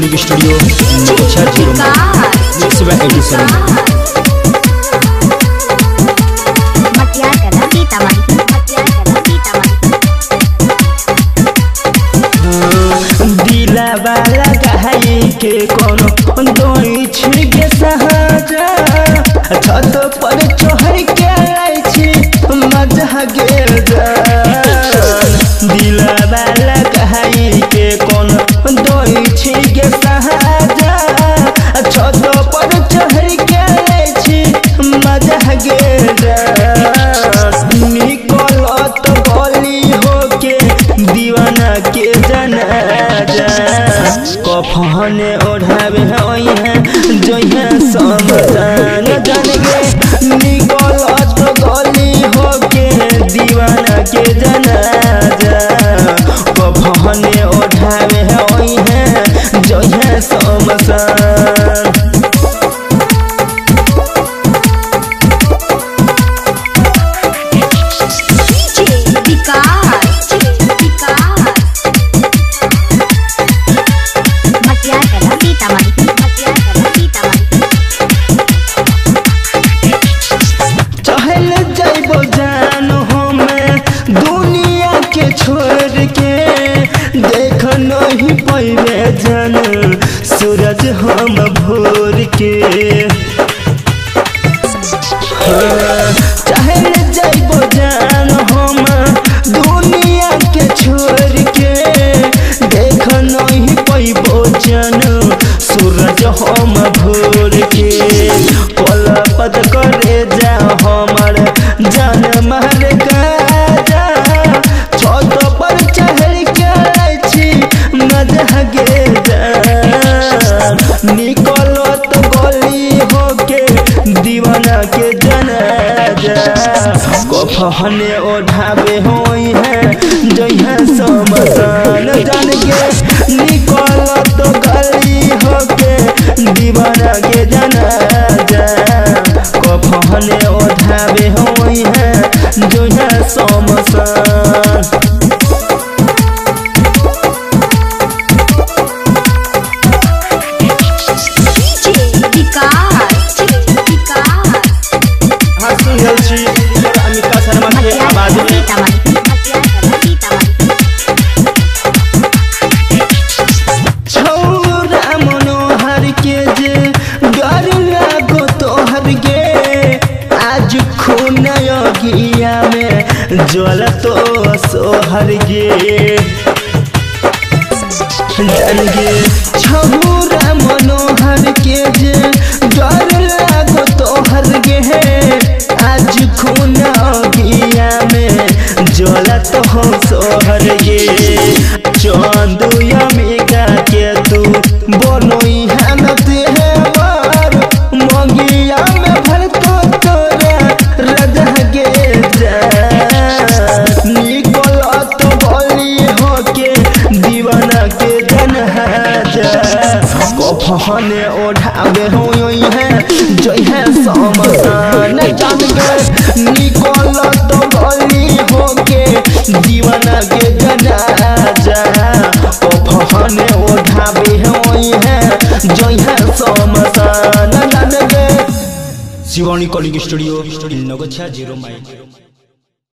recording studio नगोछा 0 दिलावा लगाई के कोनो दोई छिगे सहाजा छत पर चढ़ के आई छी मजा गेल दिलावा लगाई के कोनो दोई छिगे सहाजा छत पर चढ़ के आई छी मजा गेल निकलत गली होके दीवाना के जनाजा कफने ओढ़ावे है जो है समसान जान गे निकलत गली होके दीवाना के जनाजा कफने ओढ़ावे है जो है समसान दुनिया के छोड़ के देख नहीं पैबे जन सूरज हम भोर के चाहे जाइबो जान हम दुनिया के छोड़ के देख नहीं पैबो जन सूरज हम भोर के पलपत करे जा हमर जान मार का निकलत गली होके दीवाना के जनाजा कफने ओढ़ावे होई है जो है समसान जान के निकलत गली होके दीवाना के जनाजा कफने ओढ़ावे होई है जो है समसान छौरा मनोहर के जे डर लागो तोहर गे आज खून अगिया में ज्वल तो सोहर गे जन गे छौरा मनोहर के जे डर लागो तोहर गे आज खून अगिया में ज्वल तो सोहर गे चांद अमिका के तू बोलोई है नते है मार मंगिया में भर तो तोरा रजा गे निकलत गली होके दीवाना के जनहाजा कफने ओढ़ावे होई है जो है समसान जान गे निकलत गली होके दीवाना के जनाजा कफने ओढ़ावे होई है जो है समसान जान गे शिवानी रिकॉर्डिंग स्टूडियो नगोछा 0